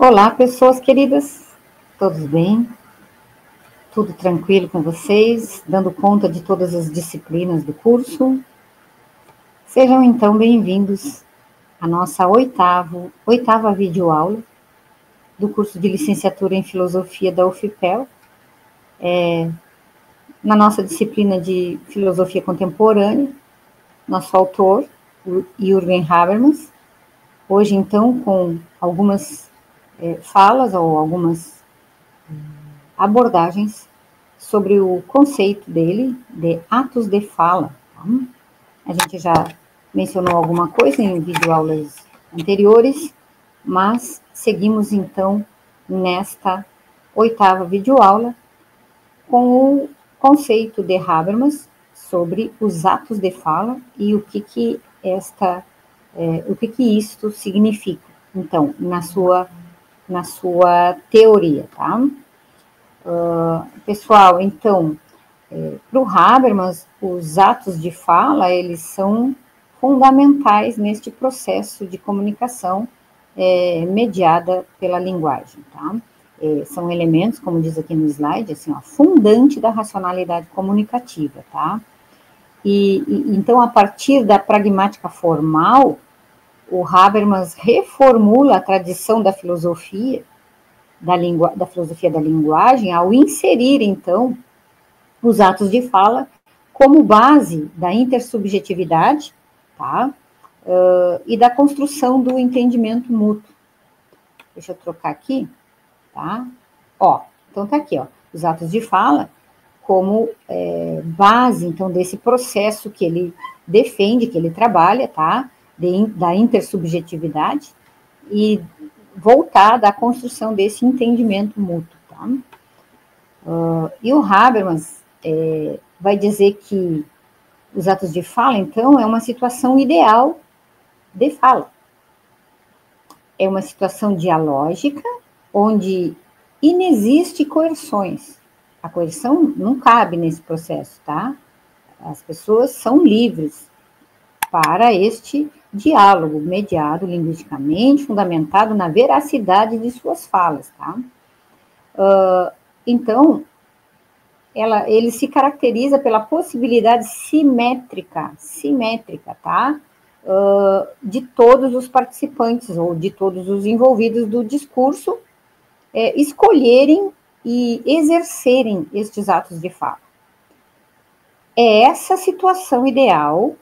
Olá, pessoas queridas, todos bem? Tudo tranquilo com vocês? Dando conta de todas as disciplinas do curso? Sejam então bem-vindos à nossa oitava videoaula do curso de licenciatura em filosofia da UFPEL, na nossa disciplina de filosofia contemporânea, nosso autor, Jürgen Habermas. Hoje, então, com algumas falas ou algumas abordagens sobre o conceito dele de atos de fala. Tá? A gente já mencionou alguma coisa em videoaulas anteriores, mas seguimos então nesta oitava videoaula com o conceito de Habermas sobre os atos de fala e o que isto significa. Então, na sua teoria, tá? Pessoal, então, para o Habermas, os atos de fala, eles são fundamentais neste processo de comunicação mediada pela linguagem, tá? São elementos, como diz aqui no slide, assim, ó, fundante da racionalidade comunicativa, tá? Então, a partir da pragmática formal, o Habermas reformula a tradição da filosofia da filosofia da linguagem ao inserir, então, os atos de fala como base da intersubjetividade, tá? E da construção do entendimento mútuo. Deixa eu trocar aqui, tá? Ó, então tá aqui, ó, os atos de fala como base, então, desse processo que ele defende, que ele trabalha, tá? Da intersubjetividade e voltada à construção desse entendimento mútuo, tá? E o Habermas vai dizer que os atos de fala, então, é uma situação ideal de fala. É uma situação dialógica, onde inexiste coerções. A coerção não cabe nesse processo, tá? As pessoas são livres para este diálogo mediado linguisticamente, fundamentado na veracidade de suas falas, tá? Então, ele se caracteriza pela possibilidade simétrica, tá? De todos os participantes ou de todos os envolvidos do discurso escolherem e exercerem estes atos de fala. É essa situação ideal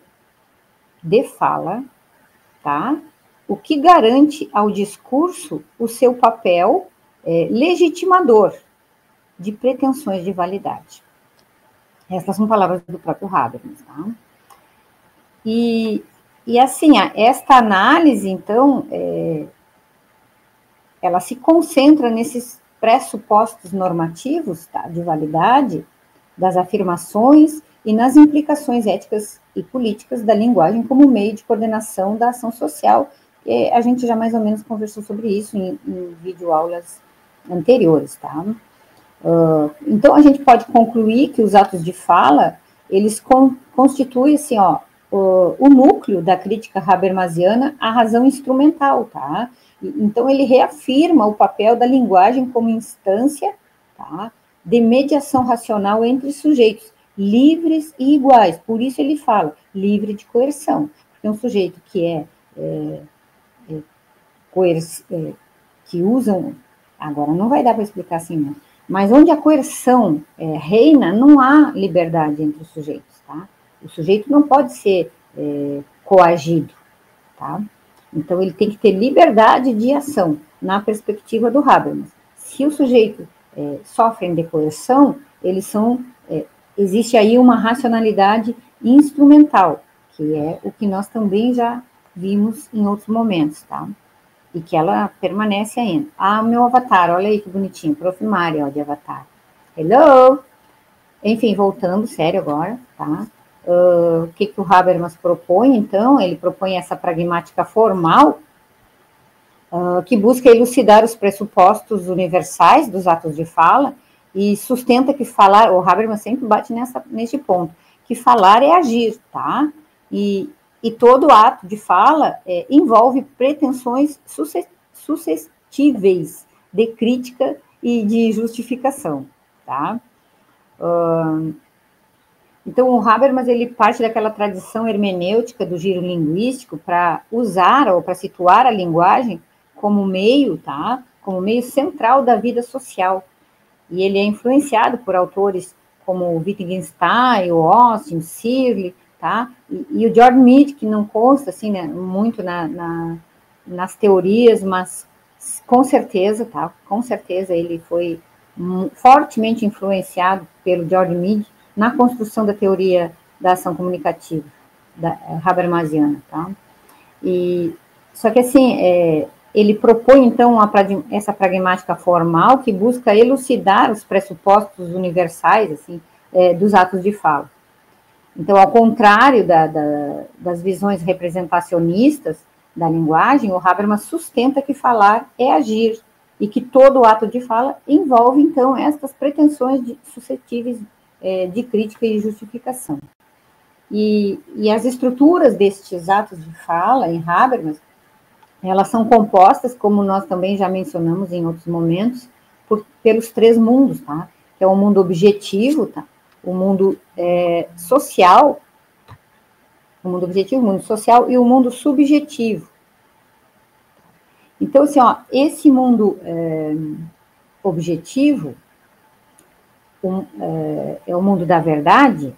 de fala, tá? O que garante ao discurso o seu papel legitimador de pretensões de validade. Essas são palavras do próprio Habermas, tá? E assim, esta análise, então, ela se concentra nesses pressupostos normativos, tá, de validade das afirmações e nas implicações éticas e políticas da linguagem como meio de coordenação da ação social. A gente já mais ou menos conversou sobre isso em videoaulas anteriores, tá? Então, a gente pode concluir que os atos de fala, eles constituem, assim, ó, o núcleo da crítica habermasiana à razão instrumental, tá? Então, ele reafirma o papel da linguagem como instância, tá, de mediação racional entre sujeitos livres e iguais. Por isso ele fala livre de coerção. Porque um sujeito que que usam... Agora, não vai dar para explicar assim, não. Mas onde a coerção reina, não há liberdade entre os sujeitos, tá? O sujeito não pode ser coagido, tá? Então, ele tem que ter liberdade de ação, na perspectiva do Habermas. Se o sujeito sofre de coerção, existe aí uma racionalidade instrumental, que é o que nós também já vimos em outros momentos, tá? E que ela permanece ainda. Ah, meu avatar, olha aí que bonitinho, Prof. Mário, ó, de avatar. Hello! Enfim, voltando, sério agora, tá? O que o Habermas propõe, então? Ele propõe essa pragmática formal que busca elucidar os pressupostos universais dos atos de fala e sustenta que falar, o Habermas sempre bate neste ponto, que falar é agir, tá? E todo ato de fala envolve pretensões suscetíveis de crítica e de justificação, tá? Então, o Habermas, ele parte daquela tradição hermenêutica do giro linguístico para usar ou para situar a linguagem como meio, tá? Como meio central da vida social. E ele é influenciado por autores como Wittgenstein, o Austin, Searle, tá? E o George Mead, que não consta, assim, né, muito nas teorias, mas com certeza, tá? Com certeza ele foi fortemente influenciado pelo George Mead na construção da teoria da ação comunicativa, da Habermasiana, tá? E, só que, assim, ele propõe, então, essa pragmática formal que busca elucidar os pressupostos universais, assim, dos atos de fala. Então, ao contrário das visões representacionistas da linguagem, o Habermas sustenta que falar é agir e que todo ato de fala envolve, então, estas pretensões suscetíveis de crítica e justificação. E as estruturas destes atos de fala em Habermas, elas são compostas, como nós também já mencionamos em outros momentos, pelos três mundos, tá? Que é o mundo objetivo, tá? O mundo social, o mundo objetivo, o mundo social e o mundo subjetivo. Então, assim, ó, esse mundo objetivo é o mundo da verdade,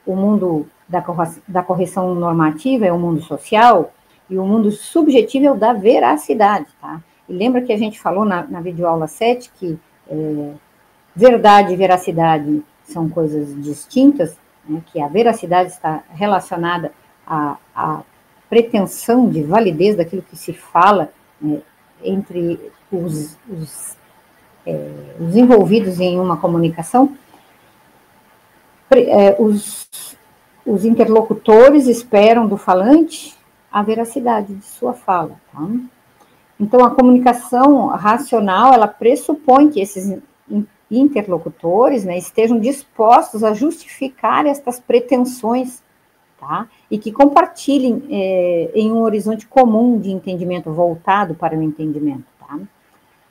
o mundo da correção normativa é o mundo social, e o mundo subjetivo é o da veracidade, tá? E lembra que a gente falou na videoaula 7 que verdade e veracidade são coisas distintas, né, que a veracidade está relacionada à pretensão de validez daquilo que se fala, né, entre os envolvidos em uma comunicação. Os interlocutores esperam do falante a veracidade de sua fala, tá? Então, a comunicação racional, ela pressupõe que esses interlocutores, né, estejam dispostos a justificar estas pretensões, tá? E que compartilhem em um horizonte comum de entendimento, voltado para o entendimento, tá?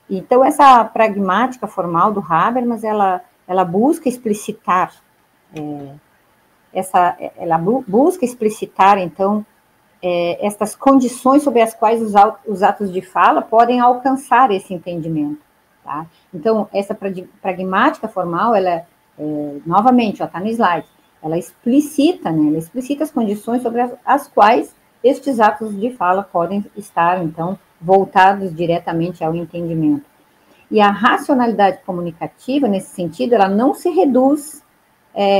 Então, essa pragmática formal do Habermas, ela busca explicitar busca explicitar, então, estas condições sobre as quais os atos de fala podem alcançar esse entendimento, tá? Então, essa pragmática formal, ela, novamente, está no slide, ela explicita, né, ela explicita as condições sobre as quais estes atos de fala podem estar, então, voltados diretamente ao entendimento. E a racionalidade comunicativa, nesse sentido, ela não se reduz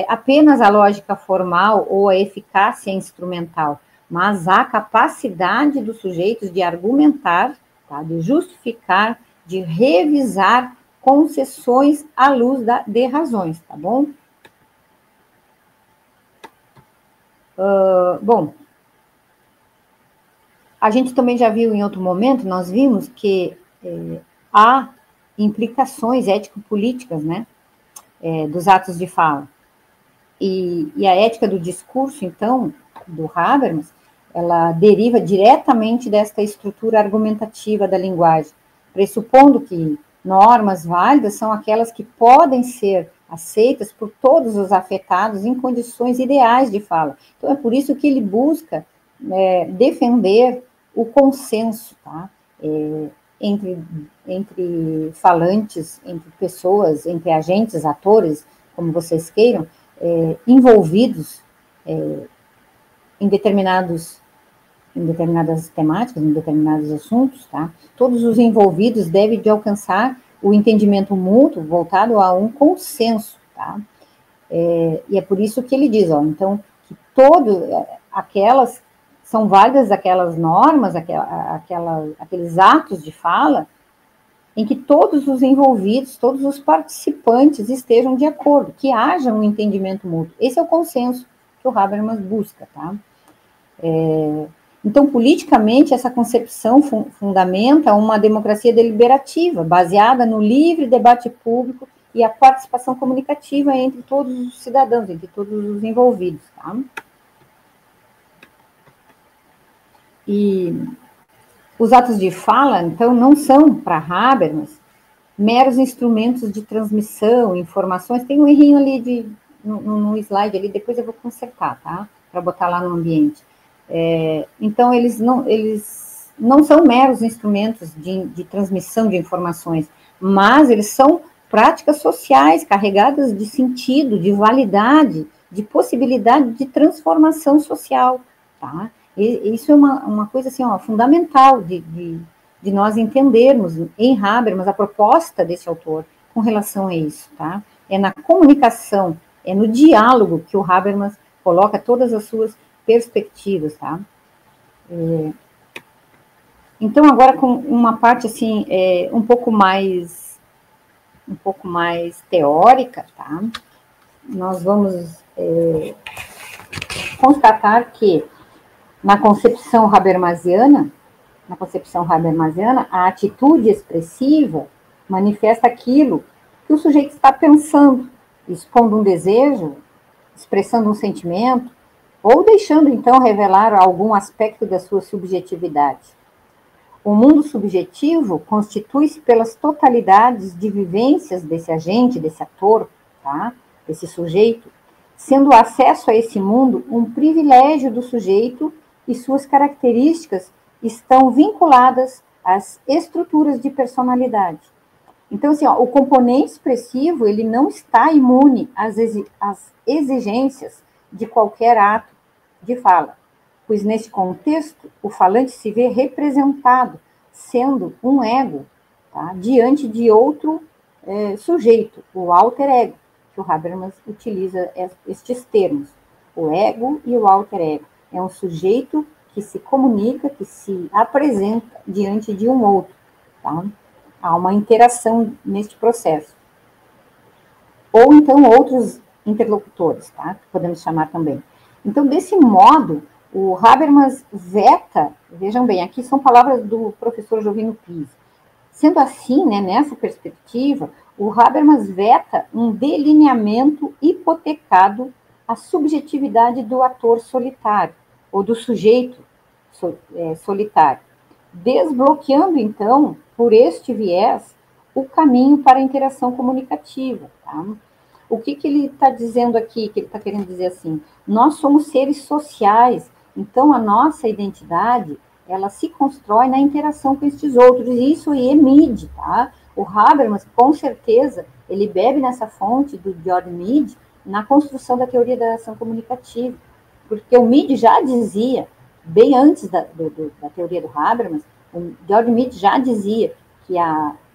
apenas à lógica formal ou à eficácia instrumental, mas à capacidade dos sujeitos de argumentar, tá, de justificar, de revisar concessões à luz de razões, tá bom? Bom, a gente também já viu em outro momento, nós vimos que há implicações ético-políticas, né, dos atos de fala. E a ética do discurso, então, do Habermas, ela deriva diretamente desta estrutura argumentativa da linguagem, pressupondo que normas válidas são aquelas que podem ser aceitas por todos os afetados em condições ideais de fala. Então, é por isso que ele busca defender o consenso, tá? Entre falantes, entre pessoas, entre agentes, atores, como vocês queiram, envolvidos em determinadas temáticas, em determinados assuntos, tá? Todos os envolvidos devem de alcançar o entendimento mútuo voltado a um consenso, tá? E é por isso que ele diz, ó, então, que são válidas aquelas normas, aqueles atos de fala em que todos os envolvidos, todos os participantes estejam de acordo, que haja um entendimento mútuo. Esse é o consenso que o Habermas busca, tá? Então, politicamente, essa concepção fundamenta uma democracia deliberativa, baseada no livre debate público e a participação comunicativa entre todos os cidadãos, entre todos os envolvidos, tá? E Os atos de fala, então, não são, para Habermas, meros instrumentos de transmissão, informações. Tem um errinho ali no slide ali, depois eu vou consertar, tá? Para botar lá no ambiente. Então, eles não são meros instrumentos de transmissão de informações, mas eles são práticas sociais carregadas de sentido, de validade, de possibilidade de transformação social, tá? E isso é uma coisa assim, ó, fundamental de nós entendermos em Habermas a proposta desse autor com relação a isso, tá? É na comunicação, é no diálogo que o Habermas coloca todas as suas perspectivas, tá? Então, agora com uma parte assim, um pouco mais teórica, tá? Nós vamos constatar que na concepção habermasiana, a atitude expressiva manifesta aquilo que o sujeito está pensando, expondo um desejo, expressando um sentimento, ou deixando, então, revelar algum aspecto da sua subjetividade. O mundo subjetivo constitui-se pelas totalidades de vivências desse agente, desse ator, tá? Desse sujeito, sendo o acesso a esse mundo um privilégio do sujeito e suas características estão vinculadas às estruturas de personalidade. Então, assim, ó, o componente expressivo, ele não está imune às exigências de qualquer ato de fala, pois nesse contexto, o falante se vê representado, sendo um ego, tá, diante de outro sujeito, o alter ego, que o Habermas utiliza estes termos, o ego e o alter ego. É um sujeito que se comunica, que se apresenta diante de um outro, tá? Há uma interação neste processo. Ou então outros interlocutores, tá? Podemos chamar também. Então, desse modo, o Habermas veta, vejam bem, aqui são palavras do professor Jovino Pisa. Sendo assim, né, nessa perspectiva, o Habermas veta um delineamento hipotecado à subjetividade do ator solitário, ou do sujeito solitário, desbloqueando, então, por este viés, o caminho para a interação comunicativa. Tá? O que ele está dizendo aqui, que ele está querendo dizer assim? Nós somos seres sociais, então a nossa identidade, ela se constrói na interação com estes outros, e isso é Mead, tá? O Habermas, com certeza, ele bebe nessa fonte do George Mead na construção da teoria da ação comunicativa, porque o Mead já dizia, bem antes da teoria do Habermas, o George Mead já dizia que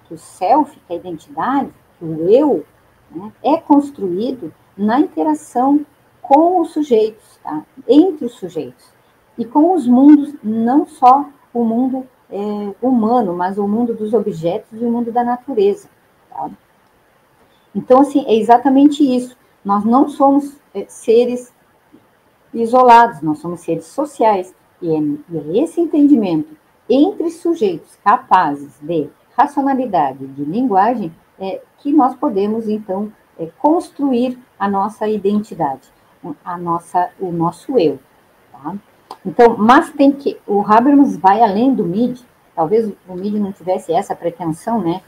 o self, que a identidade, que o eu, né, é construído na interação com os sujeitos, tá? Entre os sujeitos, e com os mundos, não só o mundo humano, mas o mundo dos objetos e o mundo da natureza. Tá? Então, assim, é exatamente isso. Nós não somos seres isolados, nós somos seres sociais, e é esse entendimento entre sujeitos capazes de racionalidade, de linguagem, que nós podemos, então, construir a nossa identidade, o nosso eu. Tá? Então, mas o Habermas vai além do Mead, talvez o Mead não tivesse essa pretensão, né,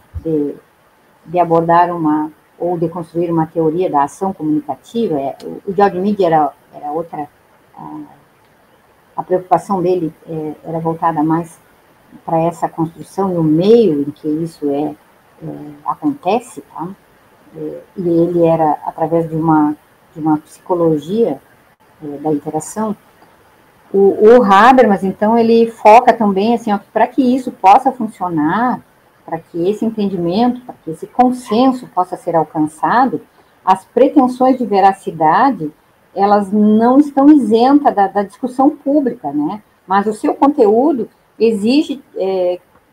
de abordar ou de construir uma teoria da ação comunicativa. O George Mead era outra, a preocupação dele era voltada mais para essa construção e o meio em que isso acontece, tá? E ele era através de uma psicologia da interação. O Habermas, então, ele foca também, assim, para que isso possa funcionar, para que esse entendimento, para que esse consenso possa ser alcançado, as pretensões de veracidade, elas não estão isentas da discussão pública, né? Mas o seu conteúdo exige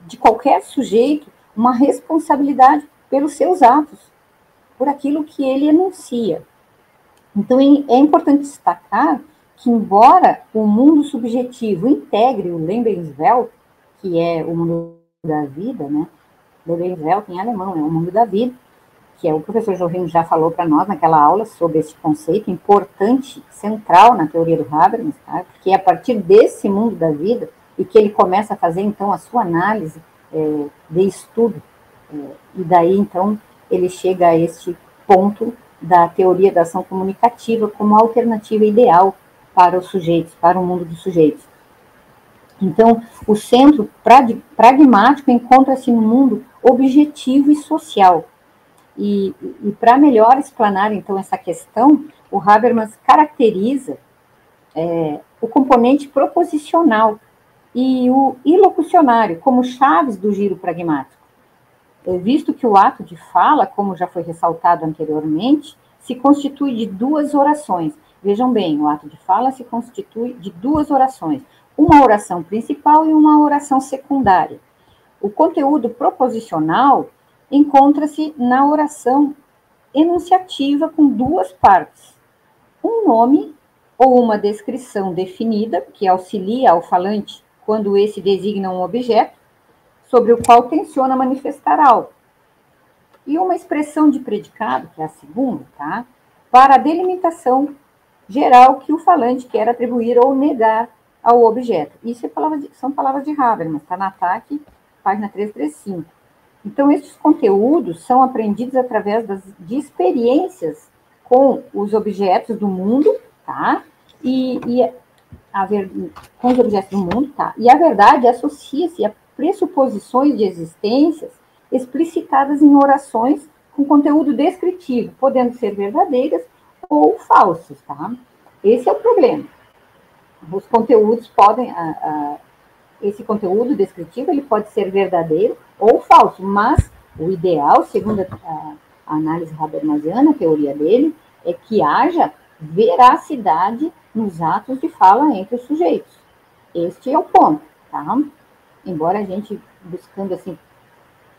de qualquer sujeito uma responsabilidade pelos seus atos, por aquilo que ele enuncia. Então, é importante destacar que, embora o mundo subjetivo integre o Lebenswelt, que é o mundo da vida, né? Lebenswelt em alemão é o mundo da vida, que é o professor Jovino já falou para nós naquela aula sobre esse conceito importante, central na teoria do Habermas, tá? Porque é a partir desse mundo da vida, e que ele começa a fazer, então, a sua análise de estudo, e daí, então, ele chega a este ponto da teoria da ação comunicativa como alternativa ideal para os sujeitos, para o mundo dos sujeitos. Então, o centro pragmático encontra-se no mundo objetivo e social. E para melhor explanar, então, essa questão, o Habermas caracteriza o componente proposicional e o ilocucionário como chaves do giro pragmático. Visto que o ato de fala, como já foi ressaltado anteriormente, se constitui de duas orações. Vejam bem, o ato de fala se constitui de duas orações, uma oração principal e uma oração secundária. O conteúdo proposicional encontra-se na oração enunciativa com duas partes. Um nome ou uma descrição definida, que auxilia ao falante quando esse designa um objeto, sobre o qual tenciona manifestar algo. E uma expressão de predicado, que é a segunda, tá? Para a delimitação geral que o falante quer atribuir ou negar ao objeto. Isso são palavras de Habermas, está na ATAC, página 335. Então, esses conteúdos são aprendidos através de experiências com os objetos do mundo, tá? Com os objetos do mundo, tá? E a verdade associa-se a pressuposições de existências explicitadas em orações com conteúdo descritivo, podendo ser verdadeiras ou falsas, tá? Esse é o problema. Os conteúdos podem, esse conteúdo descritivo, ele pode ser verdadeiro ou falso, mas o ideal, segundo a análise habermasiana, a teoria dele, é que haja veracidade nos atos de fala entre os sujeitos. Este é o ponto, tá? Embora a gente, buscando, assim,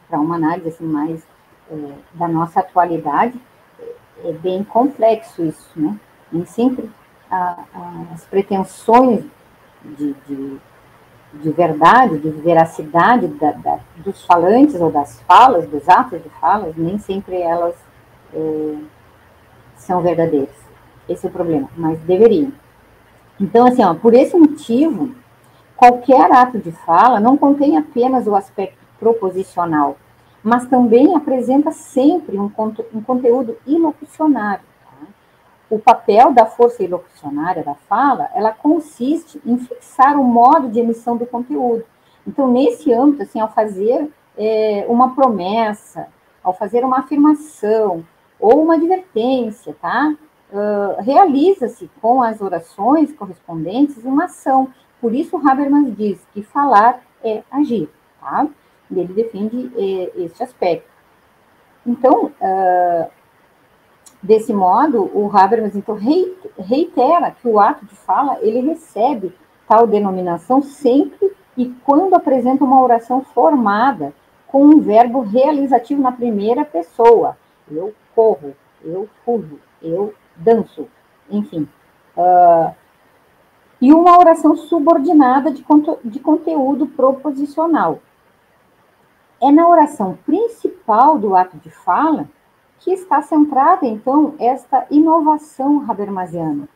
para uma análise, assim, mais da nossa atualidade, é bem complexo isso, né? Nem sempre as pretensões de verdade, de veracidade dos falantes ou das falas, dos atos de falas, nem sempre elas são verdadeiras. Esse é o problema, mas deveriam. Então, assim, por esse motivo, qualquer ato de fala não contém apenas o aspecto proposicional, mas também apresenta sempre um conteúdo ilocucionário. Tá? O papel da força ilocucionária da fala, ela consiste em fixar o modo de emissão do conteúdo. Então, nesse âmbito, assim, ao fazer uma promessa, ao fazer uma afirmação ou uma advertência, tá? Realiza-se com as orações correspondentes uma ação. Por isso, Habermas diz que falar é agir, tá? E ele defende este aspecto. Então, desse modo, o Habermas, então, reitera que o ato de fala, ele recebe tal denominação sempre e quando apresenta uma oração formada com um verbo realizativo na primeira pessoa. Eu corro, eu fujo, eu danço, enfim. E uma oração subordinada de conteúdo proposicional. É na oração principal do ato de fala que está centrada, então, esta inovação habermasiana.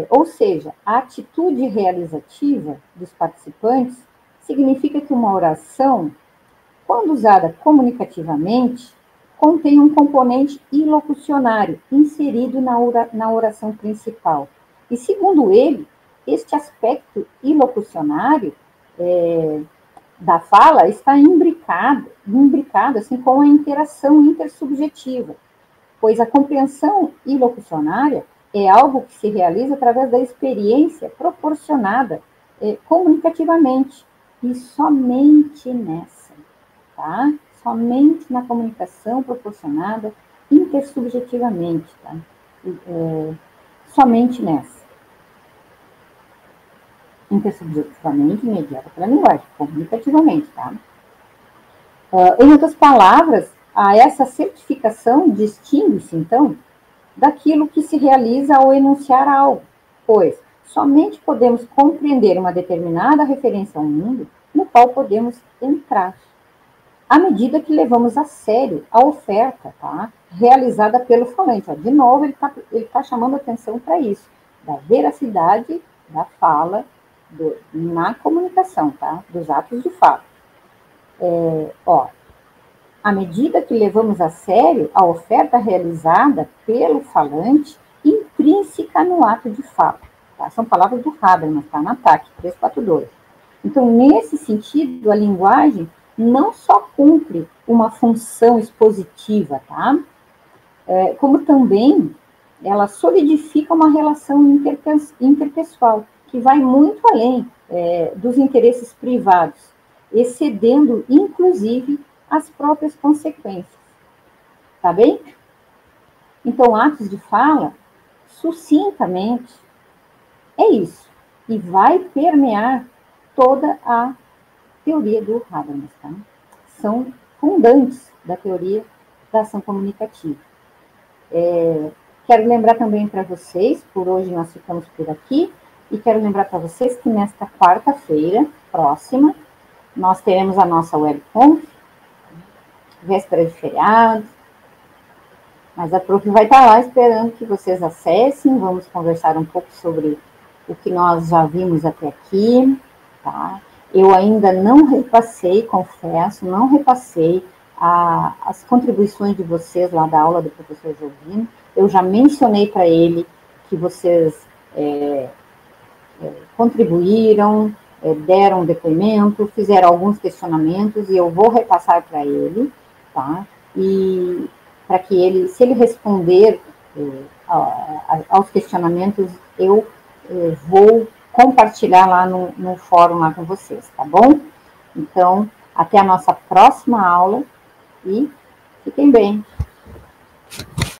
Ou seja, a atitude realizativa dos participantes significa que uma oração, quando usada comunicativamente, contém um componente ilocucionário inserido na oração principal. E, segundo ele, este aspecto ilocucionário da fala está imbricado assim, com a interação intersubjetiva, pois a compreensão ilocucionária é algo que se realiza através da experiência proporcionada comunicativamente, e somente nessa, tá? Somente na comunicação proporcionada intersubjetivamente, tá? Somente nessa. Intersubjetivamente, mediada pela linguagem, comunicativamente, tá? Em outras palavras, essa certificação distingue-se, então, daquilo que se realiza ao enunciar algo, pois somente podemos compreender uma determinada referência ao mundo no qual podemos entrar, à medida que levamos a sério a oferta, tá? Realizada pelo falante. De novo, ele tá chamando atenção para isso, da veracidade da fala na comunicação, tá? Dos atos de fala. À medida que levamos a sério a oferta realizada pelo falante, intrínseca no ato de fala. Tá? São palavras do Habermas, tá? Na TAC 342. Então, nesse sentido, a linguagem não só cumpre uma função expositiva, tá? Como também ela solidifica uma relação interpessoal, que vai muito além dos interesses privados, excedendo, inclusive, as próprias consequências. Tá bem? Então, atos de fala, sucintamente, é isso. E vai permear toda a teoria do Habermas, tá? São fundantes da teoria da ação comunicativa. Quero lembrar também para vocês, por hoje nós ficamos por aqui, e quero lembrar para vocês que nesta quarta-feira, próxima, nós teremos a nossa webconf, véspera de feriado, mas a prof vai estar lá esperando que vocês acessem, vamos conversar um pouco sobre o que nós já vimos até aqui, tá? Eu ainda não repassei, confesso, não repassei as contribuições de vocês lá da aula do professor Jovino. Eu já mencionei para ele que vocês contribuíram, deram depoimento, fizeram alguns questionamentos e eu vou repassar para ele, tá? E para que ele, se ele responder aos questionamentos, eu vou compartilhar lá no fórum lá com vocês, tá bom? Então, até a nossa próxima aula e fiquem bem.